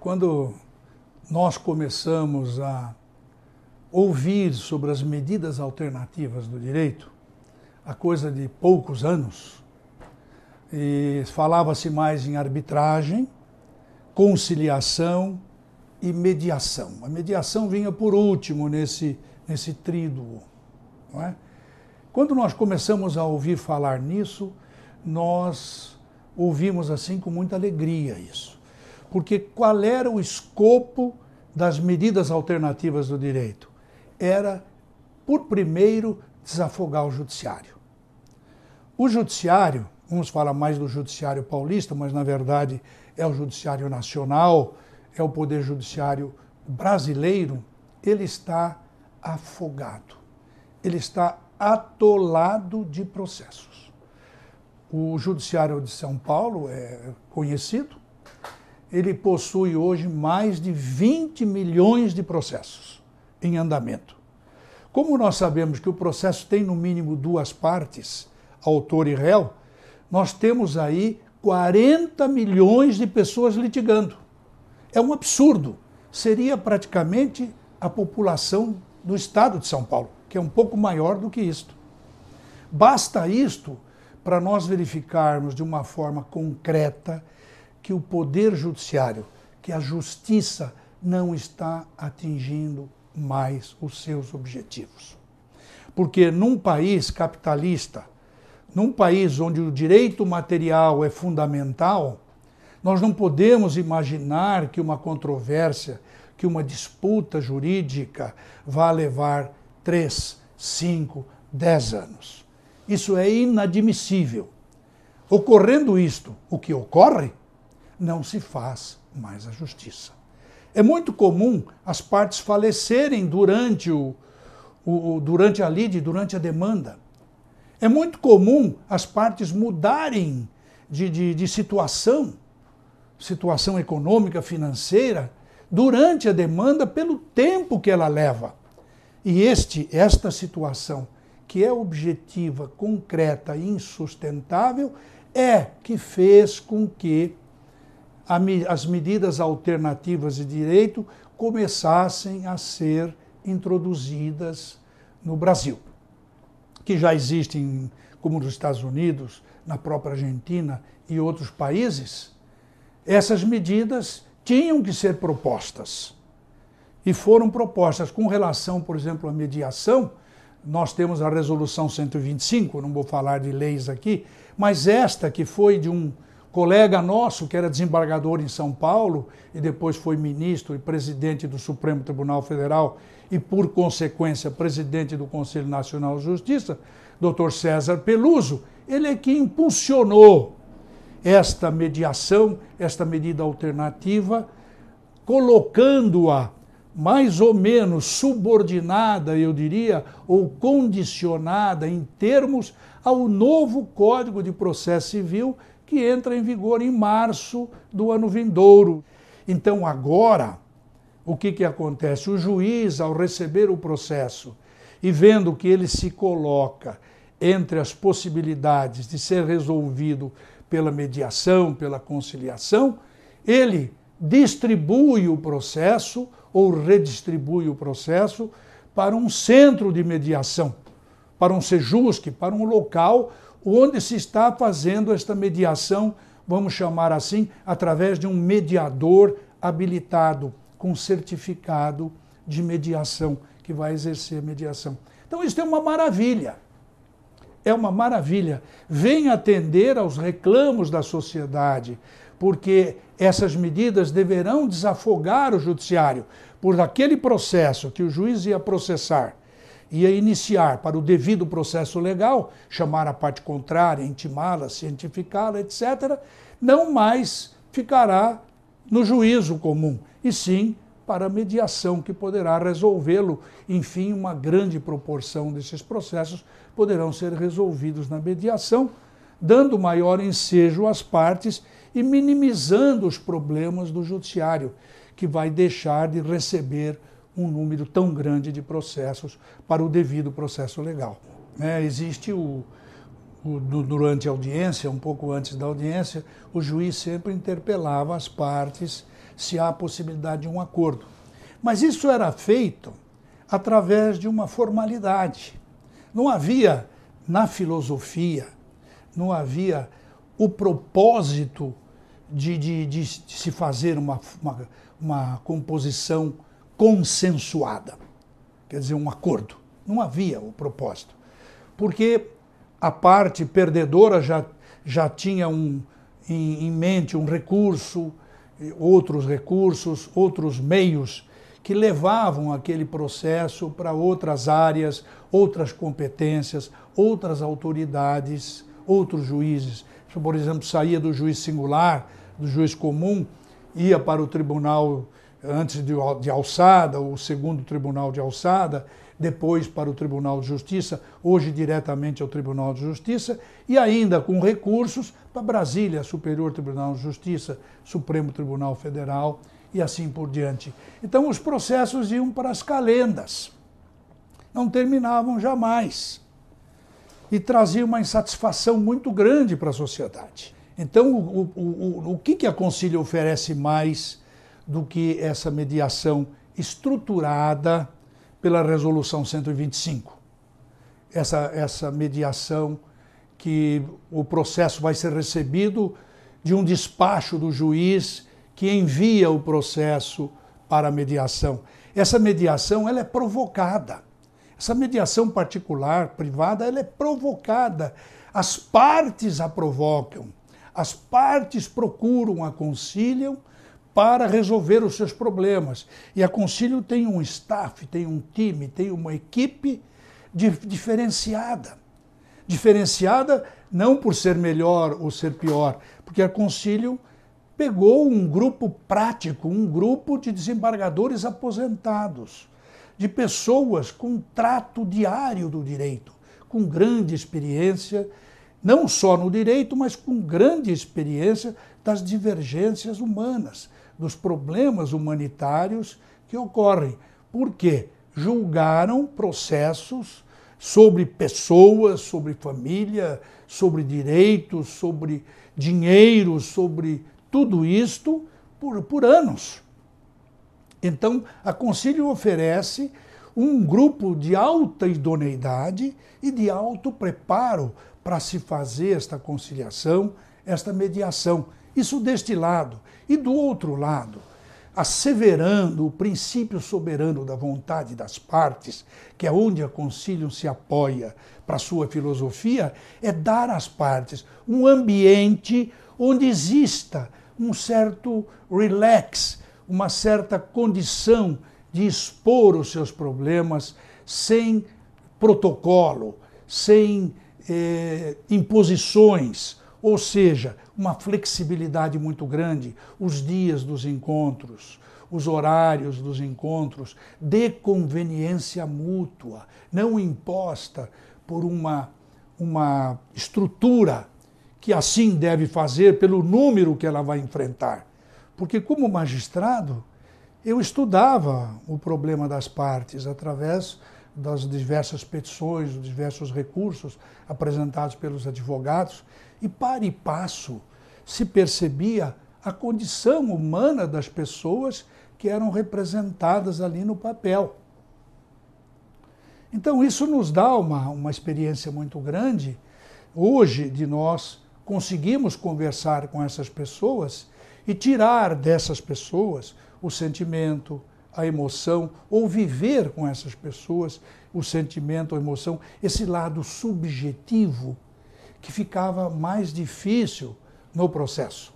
quando nós começamos a ouvir sobre as medidas alternativas do direito, há coisa de poucos anos, e falava-se mais em arbitragem, conciliação e mediação. A mediação vinha por último nesse tríduo, não é? Quando nós começamos a ouvir falar nisso, nós ouvimos assim com muita alegria isso. Porque qual era o escopo das medidas alternativas do direito? Era, por primeiro, desafogar o judiciário. O judiciário, vamos falar mais do judiciário paulista, mas na verdade é o judiciário nacional, é o poder judiciário brasileiro, ele está afogado, ele está atolado de processos. O judiciário de São Paulo é conhecido, ele possui hoje mais de 20 milhões de processos em andamento. Como nós sabemos que o processo tem no mínimo duas partes, autor e réu, nós temos aí 40 milhões de pessoas litigando. É um absurdo. Seria praticamente a população do estado de São Paulo, que é um pouco maior do que isto. Basta isto para nós verificarmos de uma forma concreta que o poder judiciário, que a justiça não está atingindo mais os seus objetivos. Porque num país capitalista, num país onde o direito material é fundamental, nós não podemos imaginar que uma controvérsia, que uma disputa jurídica vá levar 3, 5, 10 anos. Isso é inadmissível. Ocorrendo isto, o que ocorre, não se faz mais a justiça. É muito comum as partes falecerem durante a lide, durante a demanda. É muito comum as partes mudarem de situação econômica, financeira, durante a demanda, pelo tempo que ela leva. E esta situação, que é objetiva, concreta e insustentável, é que fez com que as medidas alternativas de direito começassem a ser introduzidas no Brasil, que já existem, como nos Estados Unidos, na própria Argentina e outros países. Essas medidas tinham que ser propostas e foram propostas com relação, por exemplo, à mediação. Nós temos a Resolução 125, não vou falar de leis aqui, mas esta que foi de um colega nosso que era desembargador em São Paulo e depois foi ministro e presidente do Supremo Tribunal Federal e, por consequência, presidente do Conselho Nacional de Justiça, Dr. César Peluso, ele é que impulsionou esta mediação, esta medida alternativa, colocando-a mais ou menos subordinada, eu diria, ou condicionada em termos ao novo Código de Processo Civil que entra em vigor em março do ano vindouro. Então agora, o que acontece? O juiz, ao receber o processo e vendo que ele se coloca entre as possibilidades de ser resolvido pela mediação, pela conciliação, ele distribui o processo ou redistribui o processo para um centro de mediação, para um sejusque, para um local onde se está fazendo esta mediação, vamos chamar assim, através de um mediador habilitado, com certificado de mediação, que vai exercer mediação. Então isso é uma maravilha. É uma maravilha. Vem atender aos reclamos da sociedade, porque essas medidas deverão desafogar o judiciário por aquele processo que o juiz ia processar, ia iniciar para o devido processo legal, chamar a parte contrária, intimá-la, cientificá-la, etc., não mais ficará no juízo comum, e sim para a mediação, que poderá resolvê-lo. Enfim, uma grande proporção desses processos poderão ser resolvidos na mediação, dando maior ensejo às partes e minimizando os problemas do judiciário, que vai deixar de receber um número tão grande de processos para o devido processo legal. Existe durante a audiência, um pouco antes da audiência, o juiz sempre interpelava as partes se há a possibilidade de um acordo. Mas isso era feito através de uma formalidade. Não havia, na filosofia, não havia o propósito de se fazer uma composição consensuada, quer dizer, um acordo. Não havia o propósito, porque a parte perdedora já tinha em mente um recurso, outros meios que levavam aquele processo para outras áreas, outras competências, outras autoridades, outros juízes. Por exemplo, saía do juiz singular, do juiz comum, ia para o tribunal antes de alçada, o segundo tribunal de alçada, depois para o Tribunal de Justiça, hoje diretamente ao Tribunal de Justiça, e ainda com recursos para Brasília, Superior Tribunal de Justiça, Supremo Tribunal Federal e assim por diante. Então os processos iam para as calendas, não terminavam jamais e traziam uma insatisfação muito grande para a sociedade. Então o que a Concílio oferece mais do que essa mediação estruturada pela Resolução 125. Essa mediação que o processo vai ser recebido de um despacho do juiz que envia o processo para a mediação. Essa mediação ela é provocada. Essa mediação particular, privada, ela é provocada. As partes a provocam. As partes procuram a Concílio para resolver os seus problemas. E a Concílio tem um staff, tem um time, tem uma equipe diferenciada. Diferenciada não por ser melhor ou ser pior, porque a Concílio pegou um grupo prático, um grupo de desembargadores aposentados, de pessoas com trato diário do direito, com grande experiência, não só no direito, mas com grande experiência das divergências humanas, dos problemas humanitários que ocorrem. Por quê? Julgaram processos sobre pessoas, sobre família, sobre direitos, sobre dinheiro, sobre tudo isto por anos. Então, a Concílio oferece um grupo de alta idoneidade e de alto preparo para se fazer esta conciliação, esta mediação. Isso deste lado. E do outro lado, asseverando o princípio soberano da vontade das partes, que é onde a Concílio se apoia para a sua filosofia, é dar às partes um ambiente onde exista um certo relax, uma certa condição de expor os seus problemas sem protocolo, sem imposições, ou seja, uma flexibilidade muito grande, os dias dos encontros, os horários dos encontros, de conveniência mútua, não imposta por uma estrutura que assim deve fazer pelo número que ela vai enfrentar. Porque como magistrado, eu estudava o problema das partes através das diversas petições, dos diversos recursos apresentados pelos advogados, e para e passo se percebia a condição humana das pessoas que eram representadas ali no papel. Então isso nos dá uma experiência muito grande. Hoje, de nós, conseguimos conversar com essas pessoas e tirar dessas pessoas o sentimento, a emoção, ou viver com essas pessoas o sentimento, a emoção, esse lado subjetivo que ficava mais difícil no processo.